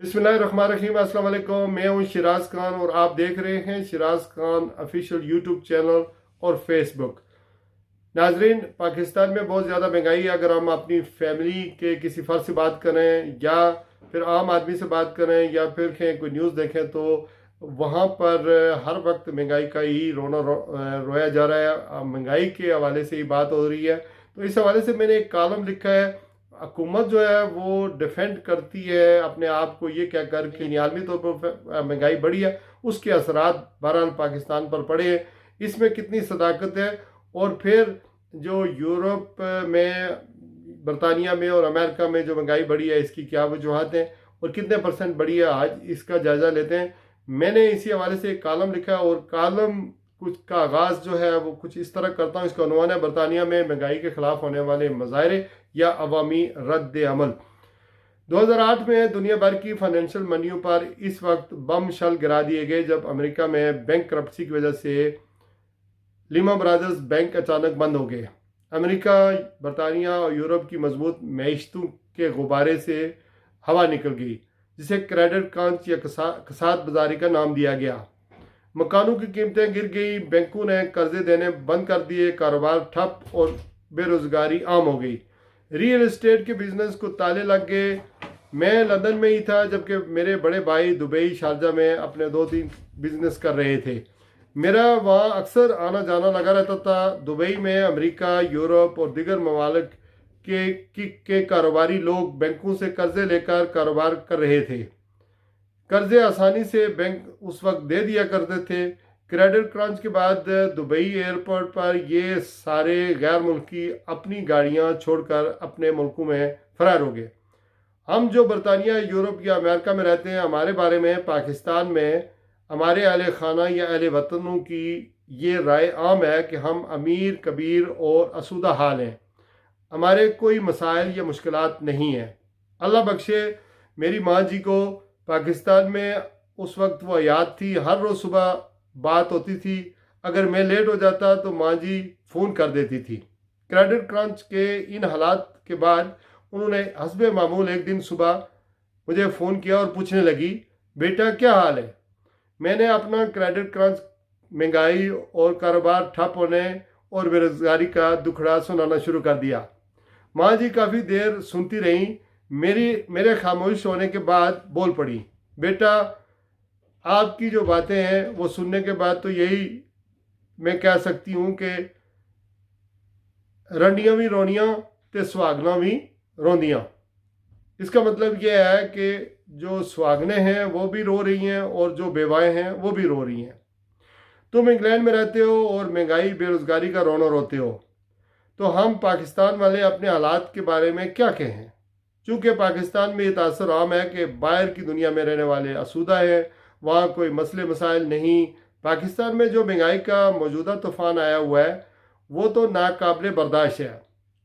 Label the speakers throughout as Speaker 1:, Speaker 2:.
Speaker 1: बिस्मिल्लाहिर्रहमानिर्रहीम। अस्सलाम वालेकुम। मैं हूं शिराज खान और आप देख रहे हैं Siraj Khan official YouTube channel और फेसबुक। नाजरीन, पाकिस्तान में बहुत ज़्यादा महंगाई है। अगर हम अपनी फैमिली के किसी फर्द से बात करें या फिर आम आदमी से बात करें या फिर कोई न्यूज़ देखें तो वहाँ पर हर वक्त महंगाई का ही रोया जा रहा है। महंगाई के हवाले से ही बात हो रही है। तो इस हवाले से मैंने एक कॉलम लिखा है। हुकूमत जो है वो डिफेंड करती है अपने आप को ये क्या कर कि आलमी तौर पर महंगाई बढ़ी है, उसके असरात बहरहाल पाकिस्तान पर पड़े हैं। इसमें कितनी सदाकत है और फिर जो यूरोप में, बरतानिया में और अमेरिका में जो महंगाई बढ़ी है इसकी क्या वजूहत हैं और कितने परसेंट बढ़ी है, आज इसका जायज़ा लेते हैं। मैंने इसी हवाले से एक कॉलम लिखा है और कॉलम कुछ का आगाज़ जो है वो कुछ इस तरह करता हूँ। इसका उन्वान है बरतानिया में महंगाई के खिलाफ होने वाले मुजाहरे या अवामी रद्द अमल। 2008 में दुनिया भर की फाइनेंशियल मंडियों पर इस वक्त बम शल गिरा दिए गए जब अमेरिका में बैंक करप्सी की वजह से लीमन ब्रदर्स बैंक अचानक बंद हो गए। अमेरिका, बरतानिया और यूरोप की मजबूत मैशतों के गुब्बारे से हवा निकल गई, जिसे क्रेडिट क्रंच या कसाद बाजारी का नाम दिया गया। मकानों की कीमतें गिर गई, बैंकों ने कर्जे देने बंद कर दिए, कारोबार ठप और बेरोजगारी आम हो गई। रियल एस्टेट के बिजनेस को ताले लग गए। मैं लंदन में ही था जबकि मेरे बड़े भाई दुबई, शारजा में अपने 2-3 बिजनेस कर रहे थे। मेरा वहाँ अक्सर आना जाना लगा रहता था। दुबई में अमेरिका, यूरोप और दीगर ममालिक के कारोबारी लोग बैंकों से कर्जे लेकर कारोबार कर रहे थे। कर्जे आसानी से बैंक उस वक्त दे दिया करते थे। क्रेडिट क्रंच के बाद दुबई एयरपोर्ट पर ये सारे गैर मुल्की अपनी गाड़ियां छोड़कर अपने मुल्कों में फरार हो गए। हम जो बरतानिया, यूरोप या अमेरिका में रहते हैं, हमारे बारे में पाकिस्तान में हमारे अहले खाना या अहले वतनों की ये राय आम है कि हम अमीर, कबीर और आसूदा हाल हैं। हमारे कोई मसाइल या मुश्किलात नहीं हैं। अल्लाह बख्शे मेरी माँ जी को। पाकिस्तान में उस वक्त वो याद थी, हर रोज़ सुबह बात होती थी। अगर मैं लेट हो जाता तो माँ जी फ़ोन कर देती थी। क्रेडिट क्रंच के इन हालात के बाद उन्होंने हस्बे मामूल एक दिन सुबह मुझे फ़ोन किया और पूछने लगी, बेटा क्या हाल है। मैंने अपना क्रेडिट क्रंच, महंगाई और कारोबार ठप होने और बेरोजगारी का दुखड़ा सुनाना शुरू कर दिया। माँ जी काफ़ी देर सुनती रहीं। मेरे खामोश होने के बाद बोल पड़ी, बेटा आपकी जो बातें हैं वो सुनने के बाद तो यही मैं कह सकती हूँ कि रंडियां भी रोनियां ते सुहागना भी रोंदियां। इसका मतलब यह है कि जो सुहागने हैं वो भी रो रही हैं और जो बेवाएं हैं वो भी रो रही हैं। तुम इंग्लैंड में रहते हो और महंगाई, बेरोजगारी का रोना रोते हो, तो हम पाकिस्तान वाले अपने हालात के बारे में क्या कहें। चूँकि पाकिस्तान में ये तासर आम है कि बाहर की दुनिया में रहने वाले आसूदा है, वहाँ कोई मसले मसाइल नहीं। पाकिस्तान में जो महंगाई का मौजूदा तूफ़ान आया हुआ है वो तो नाकाबिले बर्दाश्त है,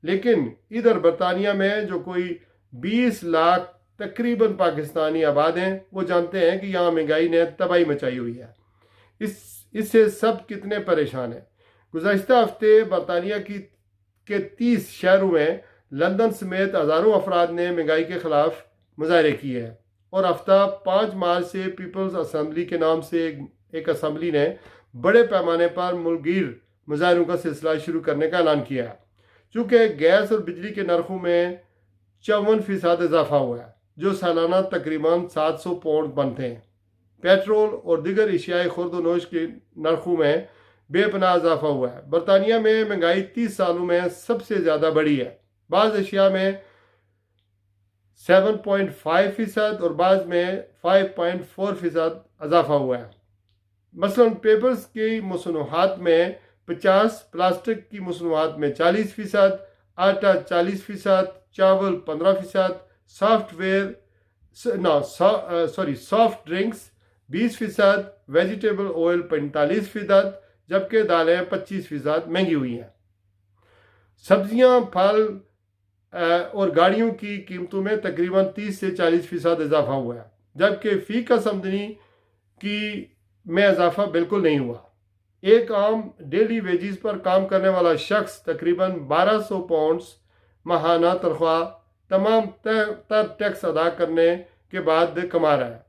Speaker 1: लेकिन इधर बरतानिया में जो कोई 20 लाख तकरीबन पाकिस्तानी आबाद हैं वो जानते हैं कि यहाँ महंगाई ने तबाही मचाई हुई है। इससे सब कितने परेशान हैं। गुज़श्ता हफ्ते बरतानिया के 30 शहरों में लंदन समेत हज़ारों अफराद ने महंगाई के खिलाफ मुजाहरे किए हैं और हफ्ता 5 मार्च से पीपल्स असम्बली के नाम से एक असम्बली ने बड़े पैमाने पर मुल्कगीर मुजाहरों का सिलसिला शुरू करने का ऐलान किया है। चूँकि गैस और बिजली के नरखों में 54% इजाफा हुआ है, जो सालाना तकरीबन 700 पाउंड बनते हैं। पेट्रोल और दीगर एशियाई खुर्द नोश के नरखों में बेपनाह इजाफा हुआ है। बरतानिया में महंगाई 30 सालों में सबसे ज़्यादा बढ़ी है। बाज़ एशिया में 7.5% और बाज़ में 5.4% इजाफा हुआ है। मसलन पेपर्स की मसनूआत में 50, प्लास्टिक की मसनूआत में 40%, आटा 40%, चावल 15%, सॉफ्ट ड्रिंक्स 20%, वेजिटेबल ऑयल 45%, जबकि दालें 25% महंगी हुई हैं। सब्जियां, फल और गाड़ियों की कीमतों में तकरीबन 30 से 40% इजाफा हुआ है, जबकि फी कस आमदनी की में इजाफा बिल्कुल नहीं हुआ। एक आम डेली वेजिस पर काम करने वाला शख्स तकरीबन 1200 पाउंड्स माहाना तनख्वाह तमाम तर टैक्स अदा करने के बाद कमा रहा है।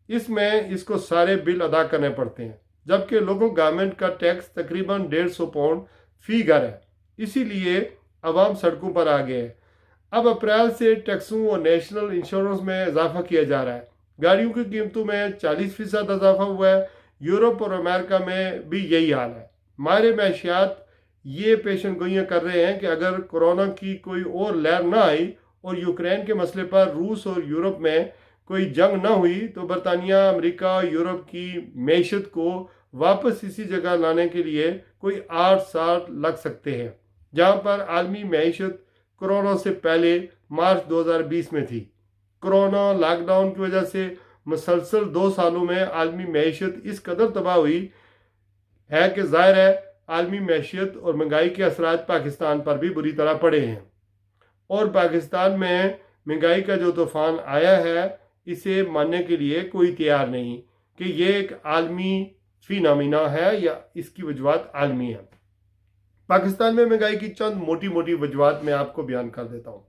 Speaker 1: इसमें इसको सारे बिल अदा करने पड़ते हैं, जबकि लोकल गवर्नमेंट का टैक्स तकरीबन 150 पाउंड फी घर है। इसीलिए अवाम सड़कों पर आ गए हैं। अब अप्रैल से टैक्सों और नेशनल इंश्योरेंस में इजाफा किया जा रहा है। गाड़ियों की कीमतों में 40% इजाफा हुआ है। यूरोप और अमेरिका में भी यही हाल है। माहिर मैशियात ये पेशन गोइयाँ कर रहे हैं कि अगर कोरोना की कोई और लहर ना आई और यूक्रेन के मसले पर रूस और यूरोप में कोई जंग ना हुई तो बरतानिया, अमेरिका, यूरोप की मैशत को वापस इसी जगह लाने के लिए कोई 8 साल लग सकते हैं, जहाँ पर आलमी मैशत कोरोना से पहले मार्च 2020 में थी। कोरोना लॉकडाउन की वजह से मुसलसल 2 सालों में आलमी मैशत इस कदर तबाह हुई है कि जाहिर है आलमी मैशियत और महंगाई के असरात पाकिस्तान पर भी बुरी तरह पड़े हैं। और पाकिस्तान में महंगाई का जो तूफान आया है इसे मानने के लिए कोई तैयार नहीं कि ये एक आलमी फिनोमिना है या इसकी वजूहत आलमी है। पाकिस्तान में महंगाई की चंद मोटी मोटी वजूहत मैं आपको बयान कर देता हूँ।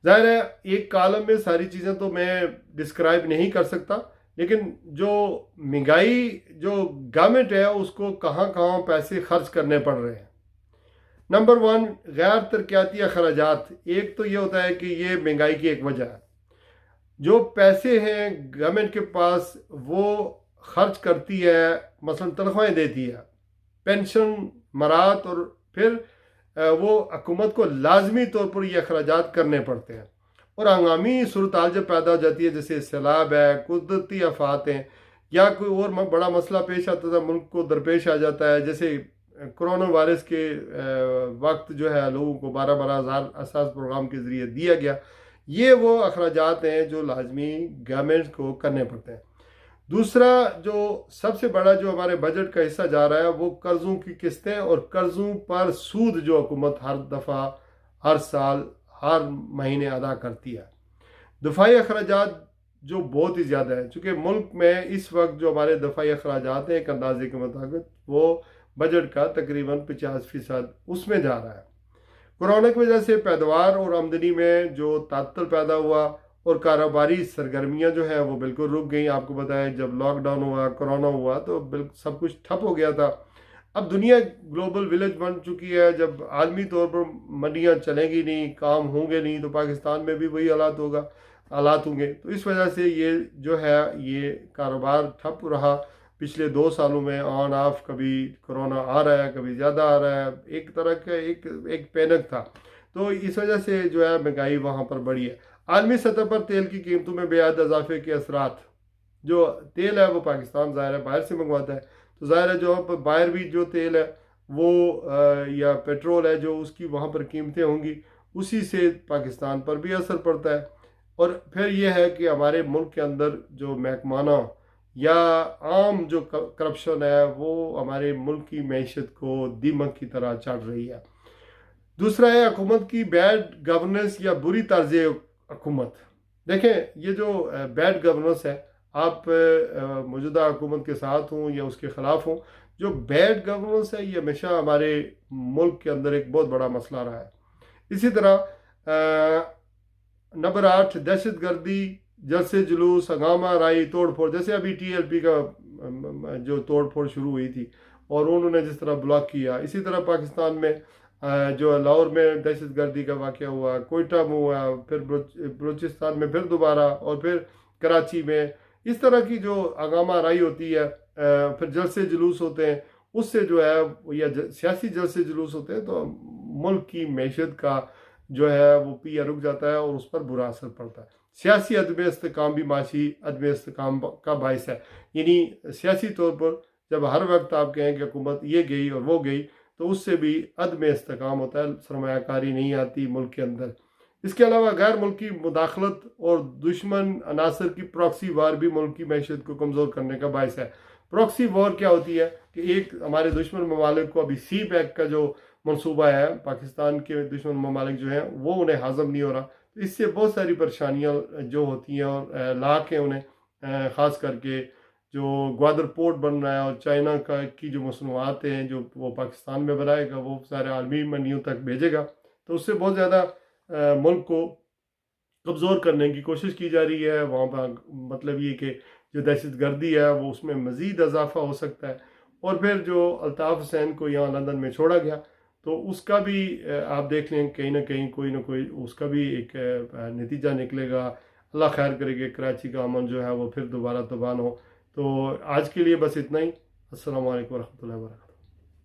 Speaker 1: जाहिर है एक कॉलम में सारी चीज़ें तो मैं डिस्क्राइब नहीं कर सकता, लेकिन जो महंगाई जो गवर्नमेंट है उसको कहाँ कहाँ पैसे खर्च करने पड़ रहे हैं। नंबर 1, गैर तरक्याती अखराजात। एक तो ये होता है कि ये महंगाई की एक वजह है। जो पैसे हैं गवर्नमेंट के पास वो खर्च करती है, मसलन तनख्वाहें देती है, पेंशन, मरात, और फिर वो हुकूमत को लाजमी तौर पर ये अखराजात करने पड़ते हैं। और हंगामी सूरत हाल जब पैदा हो जाती है, जैसे सैलाब है, कुदरती आफात हैं, या कोई और बड़ा मसला पेश आता था, मुल्क को दरपेश आ जाता है, जैसे कोरोना वायरस के वक्त जो है लोगों को 12-12 हज़ार असास प्रोग्राम के ज़रिए दिया गया। ये वो अखराजात हैं जो लाजमी गवर्नमेंट को करने पड़ते हैं। दूसरा जो सबसे बड़ा जो हमारे बजट का हिस्सा जा रहा है वो कर्ज़ों की किस्तें और कर्ज़ों पर सूद जो हुकूमत हर दफ़ा, हर साल, हर महीने अदा करती है। दफाई अखराजात जो बहुत ही ज़्यादा है, चूँकि मुल्क में इस वक्त जो हमारे दफाई अखराजात हैं एक अंदाजे के मुताबिक वो बजट का तकरीबन 50% उसमें जा रहा है। कोरोना की वजह से पैदावार और आमदनी में जो तातल पैदा हुआ और कारोबारी सरगर्मियाँ जो हैं वो बिल्कुल रुक गई। आपको पता है जब लॉकडाउन हुआ, कोरोना हुआ तो बिल्कुल सब कुछ ठप हो गया था। अब दुनिया ग्लोबल विलेज बन चुकी है। जब आलमी तौर पर मंडियाँ चलेंगी नहीं, काम होंगे नहीं, तो पाकिस्तान में भी वही हालात होंगे। तो इस वजह से ये जो है ये कारोबार ठप रहा। पिछले 2 सालों में ऑन ऑफ, कभी कोरोना आ रहा है, कभी ज़्यादा आ रहा है, एक तरह का एक पैनिक था। तो इस वजह से जो है महंगाई वहाँ पर बढ़ी है। आलमी सतह पर तेल की कीमतों में बेहद इजाफे के असरात, जो तेल है वो पाकिस्तान ज़ाहिर है बाहर से मंगवाता है, तो ज़ाहिर है जो बाहर भी जो तेल है वो या पेट्रोल है जो उसकी वहाँ पर कीमतें होंगी, उसी से पाकिस्तान पर भी असर पड़ता है। और फिर यह है कि हमारे मुल्क के अंदर जो महकमाना या आम जो करप्शन है वो हमारे मुल्क की मैशत को दीमक की तरह चढ़ रही है। दूसरा है हुकूमत की बैड गवर्नेंस या बुरी तर्ज हुकूमत। देखें ये जो बैड गवर्नेंस है, आप मौजूदा हुकूमत के साथ हों या उसके ख़िलाफ़ हों, जो बैड गवर्नेंस है ये हमेशा हमारे मुल्क के अंदर एक बहुत बड़ा मसला रहा है। इसी तरह नंबर 8, दहशत गर्दी, जलसे जुलूस, हंगामा राई, तोड़ फोड़, जैसे अभी TLP का जो तोड़ फोड़ शुरू हुई थी और उन्होंने जिस तरह ब्लॉक किया। इसी तरह पाकिस्तान में जो लाहौर में दहशत गर्दी का वाक़या हुआ, कोयटा में हुआ, फिर बलूचिस्तान में फिर दोबारा, और फिर कराची में, इस तरह की जो हंगामा राई होती है, फिर जलसे जुलूस होते हैं, उससे जो है या सियासी जलसे जुलूस होते हैं तो मुल्क की मैशत का जो है वो पिया रुक जाता है और उस पर बुरा असर पड़ता है। सियासी अदम इस्तेकाम भी माशी अदम इस्तेकाम का बायस है। यानी सियासी तौर पर जब हर वक्त आप कहें कि हुकूमत ये गई और वो गई तो उससे भी अदम इस्तेकाम होता है, सरमायाकारी नहीं आती मुल्क के अंदर। इसके अलावा गैर मुल्की मुदाखलत और दुश्मन अनासर की प्रॉक्सी वार भी मुल्क की मैशत को कमज़ोर करने का बायस है। प्रॉक्सी वॉर क्या होती है कि एक हमारे दुश्मन ममालिक को अभी CPEC का जो मनसूबा है, पाकिस्तान के दुश्मन ममालिक जो हैं वो उन्हें हाज़म नहीं हो रहा, तो इससे बहुत सारी परेशानियाँ जो होती हैं और लाख हैं उन्हें, ख़ास करके जो ग्वादर पोर्ट बन रहा है और चाइना का की जो मसनूआत हैं जो वो पाकिस्तान में बनाएगा वो सारे आलमी मंडियों तक भेजेगा, तो उससे बहुत ज़्यादा मुल्क को कमज़ोर करने की कोशिश की जा रही है। वहाँ पर मतलब ये कि जो दहशत गर्दी है वो उसमें मज़ीद इजाफा हो सकता है। और फिर जो अल्ताफ़ हुसैन को यहाँ लंदन में छोड़ा गया, तो उसका भी आप देख लें कहीं ना कोई उसका भी एक नतीजा निकलेगा। अल्लाह खैर करे कि कराची का अमन जो है वो फिर दोबारा तबाह हो। तो आज के लिए बस इतना ही। अस्सलाम वालेकुम रहमतुल्लाहि व बरकातहू।